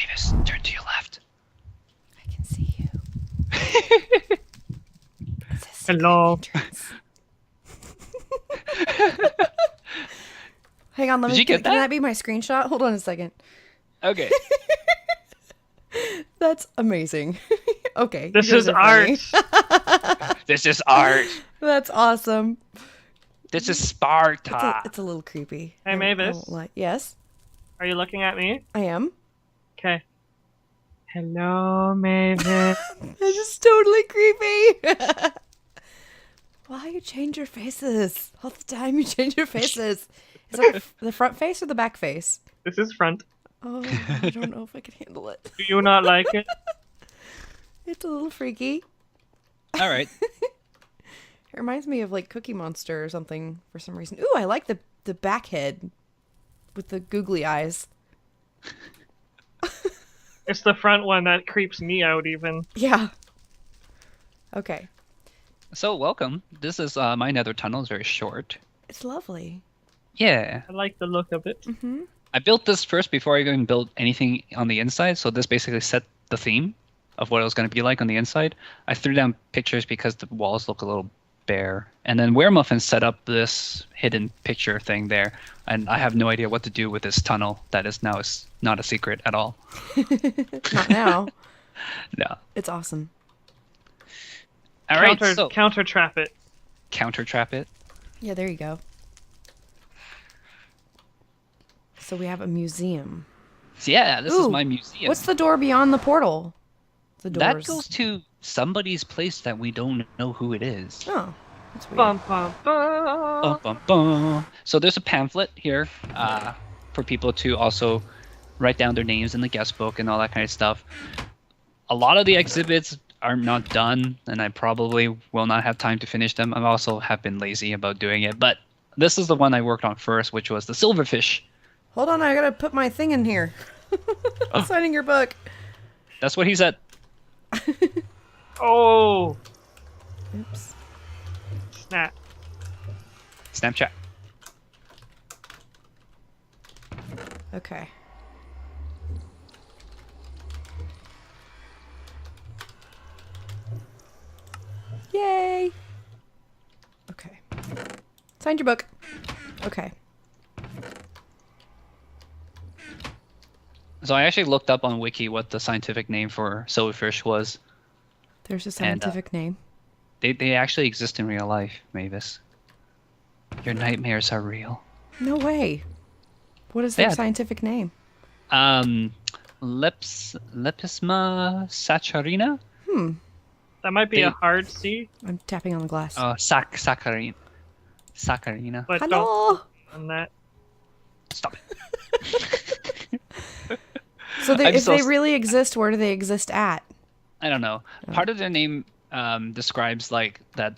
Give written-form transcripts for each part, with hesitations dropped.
Mavis, turn to your left. I can see you. It's a secret Hello. entrance. Hang on, Did you get can that? that be my screenshot? Hold on a second. Okay. That's amazing. Okay. This you guys is are funny. art. This is art. That's awesome. This is Sparta. It's a little creepy. Hey, I Mavis. won't lie. Yes, Are you looking at me? I am. Okay. Hello, Mavis. That's just totally creepy. Why you change your faces all the time? You change your faces. Is that the front face or the back face? This is front. Oh, I don't know if I can handle it. Do you not like it? It's a little freaky. All right. It reminds me of like Cookie Monster or something for some reason. Ooh, I like the back head with the googly eyes. It's the front one that creeps me out even. Yeah. Okay. So welcome. This is my nether tunnel. It's very short. It's lovely. Yeah. I like the look of it. Mm-hmm. I built this first before I even built anything on the inside. So this basically set the theme of what it was going to be like on the inside. I threw down pictures because the walls look a little bare. And then MrScaryMuffin set up this hidden picture thing there. And I have no idea what to do with this tunnel that is now is not a secret at all. Not now. No. It's awesome. All right, so Counter trap it. counter trap it. Yeah, there you go. So we have a museum. So yeah, this is Ooh, my museum. What's the door beyond the portal? The doors. That goes to somebody's place that we don't know who it is. Oh, that's weird. Bum bum bum. Bum, bum, bum. So there's a pamphlet here for people to also write down their names in the guest book and all that kind of stuff. A lot of the exhibits are not done, and I probably will not have time to finish them. I also have been lazy about doing it, but this is the one I worked on first, which was the silverfish. Hold on, I gotta put my thing in here. I'm signing your book. That's what he said. Oh, Oops. snap. Snapchat. Okay. Yay! Okay. Signed your book. Okay. So I actually looked up on Wiki what the scientific name for silverfish was. There's a scientific name. They actually exist in real life, Mavis. Your nightmares are real. No way. What is their Yeah. scientific name? Lepisma saccharina? That might be a They- hard C, I'm tapping on the glass. Saccharina. Saccharina. but Hello! don't on that. Stop it. So I'm if so they really exist, where do they exist at? I don't know. Part of their name describes like that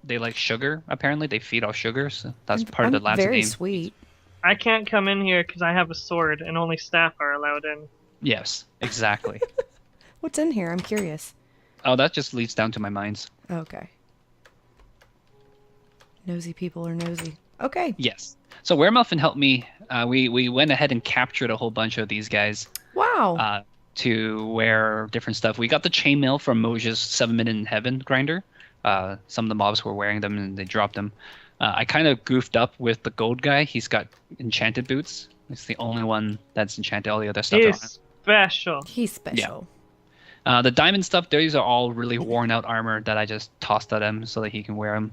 they like sugar. Apparently, they feed off sugar. So that's part of the last very name. sweet. I can't come in here because I have a sword and only staff are allowed in. Yes, exactly. What's in here? I'm curious. Oh, that just leads down to my mines. Okay. Nosy people are nosy. Okay. Yes. So MrScaryMuffin helped me. We went ahead and captured a whole bunch of these guys Wow. to wear different stuff. We got the chainmail from Moj's 7-minute in heaven grinder. Some of the mobs were wearing them and they dropped them. I kind of goofed up with the gold guy. He's got enchanted boots. It's the only one that's enchanted. All the other stuff. He's special. He's special. The diamond stuff, these are all really worn out armor that I just tossed at him so that he can wear them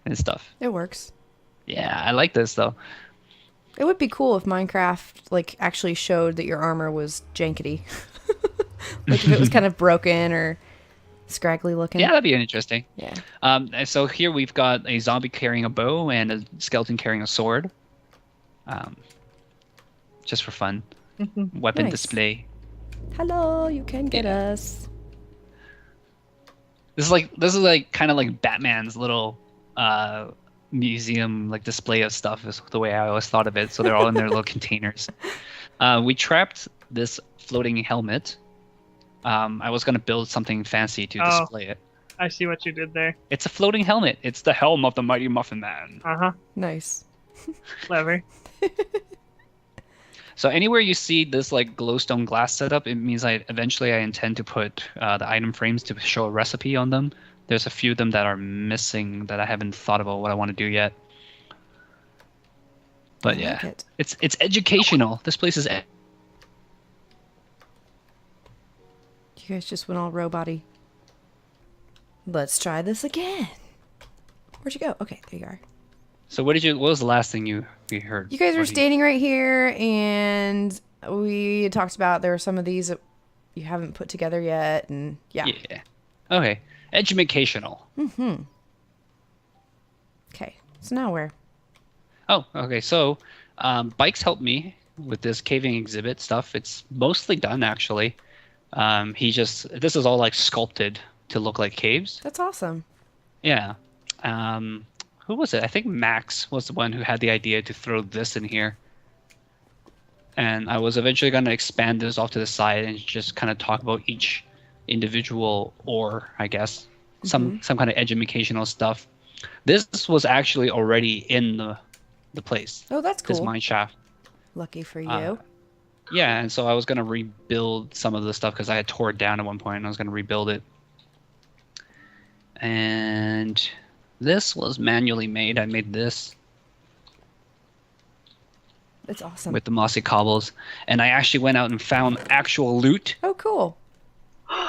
and stuff. It works. Yeah, I like this though. It would be cool if Minecraft like actually showed that your armor was jankety. Like if it was kind of broken or scraggly looking. Yeah, that'd be interesting. Yeah. And so here we've got a zombie carrying a bow and a skeleton carrying a sword. Just for fun. Weapon Nice. display. Hello, you can get us. This is like kind of like Batman's little museum like display of stuff is the way I always thought of it. So they're all in their little containers. We trapped this floating helmet. I was gonna build something fancy to display it. I see what you did there. It's a floating helmet. It's the helm of the mighty Muffin Man. Uh huh. Nice. Clever. So anywhere you see this like glowstone glass setup, it means I intend to put the item frames to show a recipe on them. There's a few of them that are missing that I haven't thought about what I want to do yet. But I yeah, like it. it's educational. This place is. You guys just went all robot-y. Let's try this again. Where'd you go? Okay, there you are. So what was the last thing you heard? You guys were What do you- standing right here, and we talked about there are some of these that you haven't put together yet, and yeah. Yeah. Okay. Educational. Okay, so now where? Oh, okay. So, Bikes helped me with this caving exhibit stuff. It's mostly done actually. This is all like sculpted to look like caves. That's awesome. Yeah. Who was it? I think Max was the one who had the idea to throw this in here. And I was eventually going to expand this off to the side and just kind of talk about each individual ore, I guess. Some kind of educational stuff. This was actually already in the place. Oh, that's cool. This mine shaft. Lucky for you. Yeah, and so I was going to rebuild some of the stuff because I had tore it down at one point and I was going to rebuild it. And this was manually made. I made this It's awesome. with the mossy cobbles. And I actually went out and found actual loot Oh, cool.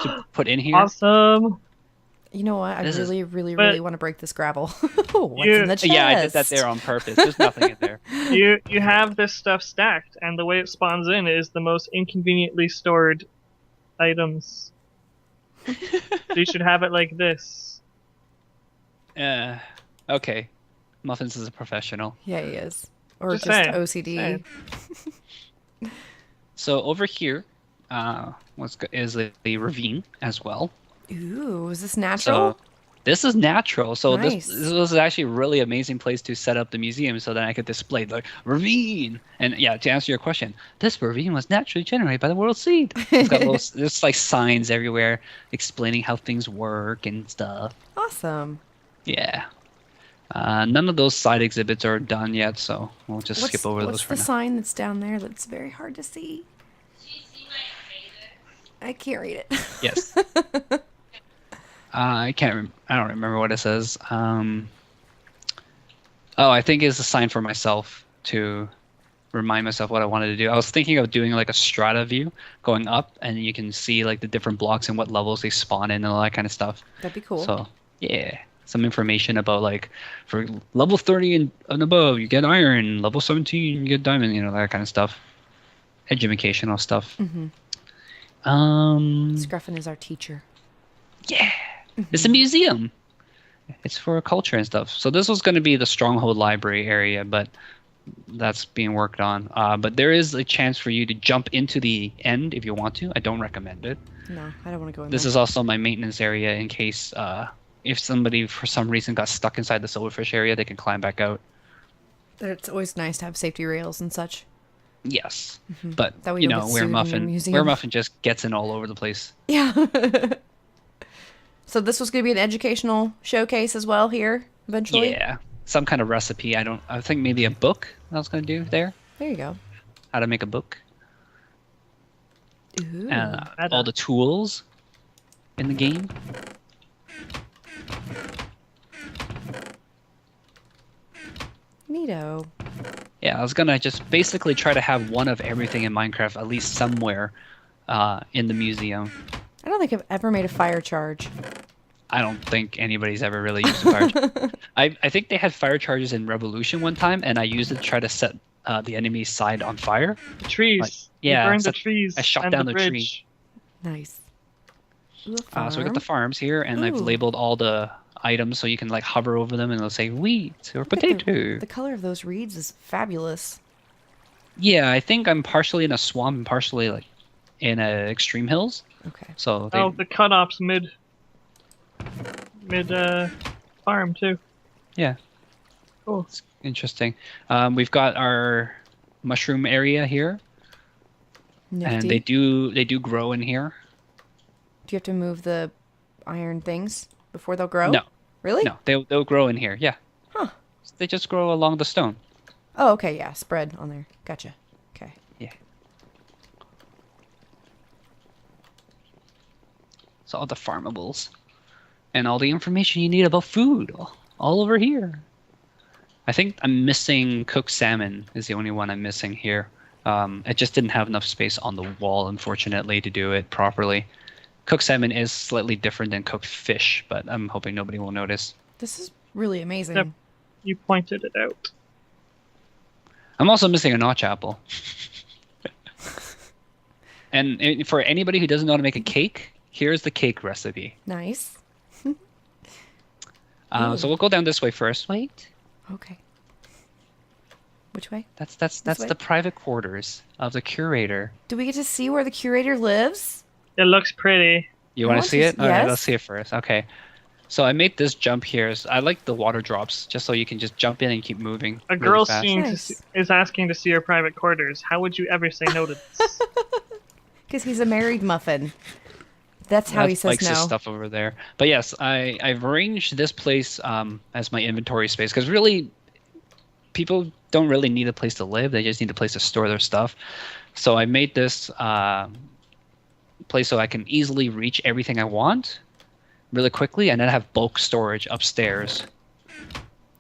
to put in here. Awesome. You know what? I This is- really but- want to break this gravel. What's You- in the chest? Yeah, I did that there on purpose. There's nothing in there. You have this stuff stacked, and the way it spawns in is the most inconveniently stored items. So you should have it like this. Okay. Muffins is a professional. Yeah, he is. Or Just just saying. OCD. Saying. So over here is the ravine as well. Ooh, is this natural? So this is natural. So Nice. this was actually a really amazing place to set up the museum so that I could display the ravine. And yeah, to answer your question, this ravine was naturally generated by the world seed. It's got there's like signs everywhere explaining how things work and stuff. Awesome. Yeah. None of those side exhibits are done yet, so we'll just skip over those What's for the now. sign that's down there that's very hard to see? I can't read it. Yes. I don't remember what it says. I think it's a sign for myself to remind myself what I wanted to do. I was thinking of doing like a strata view, going up, and you can see like the different blocks and what levels they spawn in and all that kind of stuff. That'd be cool. So yeah, some information about like for level 30 and above, you get iron. Level 17, you get diamond. You know, that kind of stuff. Educational stuff. Scruffin is our teacher. Yeah. It's a museum. It's for culture and stuff. So this was going to be the Stronghold Library area, but that's being worked on. But there is a chance for you to jump into the end if you want to. I don't recommend it. No, I don't want to go in This there. is also my maintenance area in case if somebody for some reason got stuck inside the silverfish area, they can climb back out. It's always nice to have safety rails and such. Yes. But, That way you you don't know, get where sued in your museum. Muffin just gets in all over the place. Yeah. So this was going to be an educational showcase as well here, eventually? Yeah. Some kind of recipe. I think maybe a book I was going to do there. There you go. How to make a book. Ooh. All the tools in the game. Neato. Yeah, I was gonna just basically try to have one of everything in Minecraft at least somewhere in the museum. I don't think I've ever made a fire charge. I don't think anybody's ever really used a fire charge. I think they had fire charges in Revolution one time, and I used it to try to set the enemy's side on fire. The trees. Like, yeah, You burned so the trees. I shot and down the the tree. bridge. Nice. Ooh, a So we got the farm. farms here, and I've Ooh. labeled all the items so you can like hover over them and they'll say wheat or Look at the- potato. The color of those reeds is fabulous. Yeah, I think I'm partially in a swamp and partially like in extreme hills. Okay. So they, Oh, the cutoffs mid farm too. yeah, Cool. it's interesting. We've got our mushroom area here, Nifty. and they do grow in here. Do you have to move the iron things before they'll grow? No. Really? No, they'll grow in here. Yeah. Huh. They just grow along the stone. Oh, okay. Yeah. Spread on there. Gotcha. Okay. Yeah. So all the farmables and all the information you need about food, all over here. I think I'm missing cooked salmon is the only one I'm missing here. I just didn't have enough space on the wall, unfortunately, to do it properly. Cooked salmon is slightly different than cooked fish, but I'm hoping nobody will notice. This is really amazing. Yep. You pointed it out. I'm also missing a notch apple. And for anybody who doesn't know how to make a cake, here's the cake recipe. Nice. So we'll go down this way first. Wait. Okay. Which way? That's way? the private quarters of the curator. Do we get to see where the curator lives? It looks pretty. You I want want to see to it? s- All right, yes. let's see it first. Okay. So I made this jump here. I like the water drops, just so you can just jump in and keep moving. A really girl fast. Nice. is asking to see your private quarters. How would you ever say no to this? Because he's a married muffin. That's how he says likes his no. stuff over there. But yes, I've arranged this place as my inventory space because really, people don't really need a place to live. They just need a place to store their stuff. So I made this place so I can easily reach everything I want really quickly, and then have bulk storage upstairs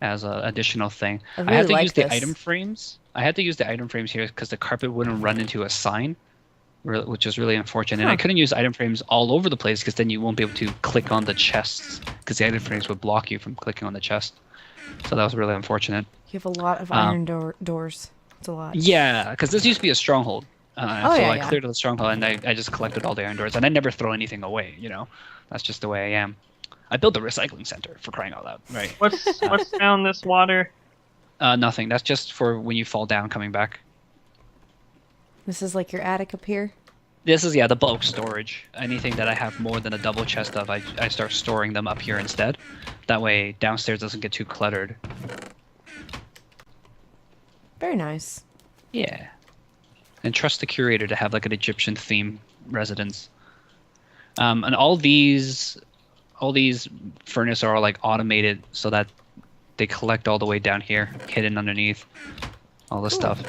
as an additional thing. I I really had to like use the this. item frames. I had to use the item frames here because the carpet wouldn't run into a sign, which is really unfortunate. And I Huh. couldn't use item frames all over the place because then you won't be able to click on the chests because the item frames would block you from clicking on the chest. So that was really unfortunate. You have a lot of iron doors. It's a lot. Yeah, because this used to be a stronghold. So yeah, I yeah. cleared the stronghold and I just collected all the iron doors. And I never throw anything away, you know. That's just the way I am. I built a recycling center, for crying out loud, right? What's down this water? Nothing. That's just for when you fall down coming back. This is like your attic up here. This is, yeah, the bulk storage. Anything that I have more than a double chest of, I start storing them up here instead. That way downstairs doesn't get too cluttered. Very nice. Yeah. And trust the curator to have like an Egyptian theme residence. And all these furnaces are all like automated so that they collect all the way down here, hidden underneath all this stuff.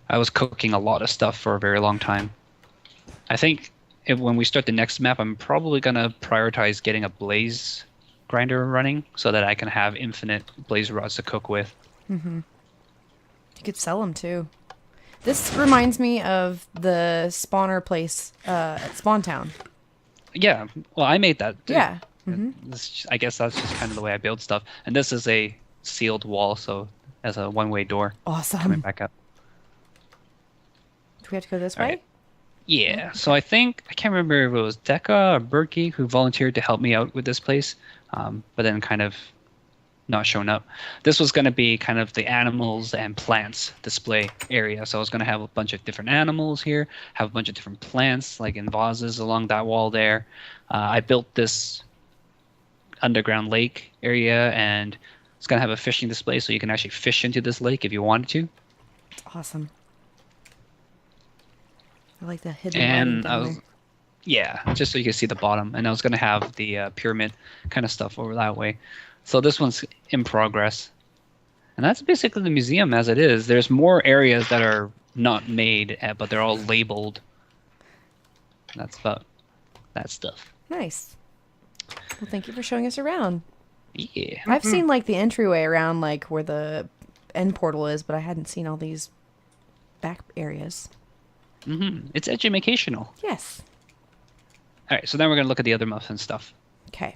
I was cooking a lot of stuff for a very long time. I think when we start the next map, I'm probably gonna prioritize getting a blaze grinder running so that I can have infinite blaze rods to cook with. You could sell them too. This reminds me of the spawner place at Spawn Town. Yeah, well, I made that too. Yeah. I guess that's just kind of the way I build stuff. And this is a sealed wall, so as a one-way door coming Awesome. back up. Do we have to go this All way? right. Yeah, so I can't remember if it was Decca or Berkey who volunteered to help me out with this place, but then kind of not shown up. This was going to be kind of the animals and plants display area. So I was going to have a bunch of different animals here, have a bunch of different plants like in vases along that wall there. I built this underground lake area, and it's going to have a fishing display so you can actually fish into this lake if you wanted to. It's awesome. I like the hidden And lighting I down was, there. yeah, just so you can see the bottom. And I was going to have the pyramid kind of stuff over that way. So this one's in progress. And that's basically the museum as it is. There's more areas that are not made, but they're all labeled. That's about that stuff. Nice. Well, thank you for showing us around. Yeah. I've seen like the entryway around like where the end portal is, but I hadn't seen all these back areas. It's educational. Yes. All right, so then we're going to look at the other muffin stuff. Okay.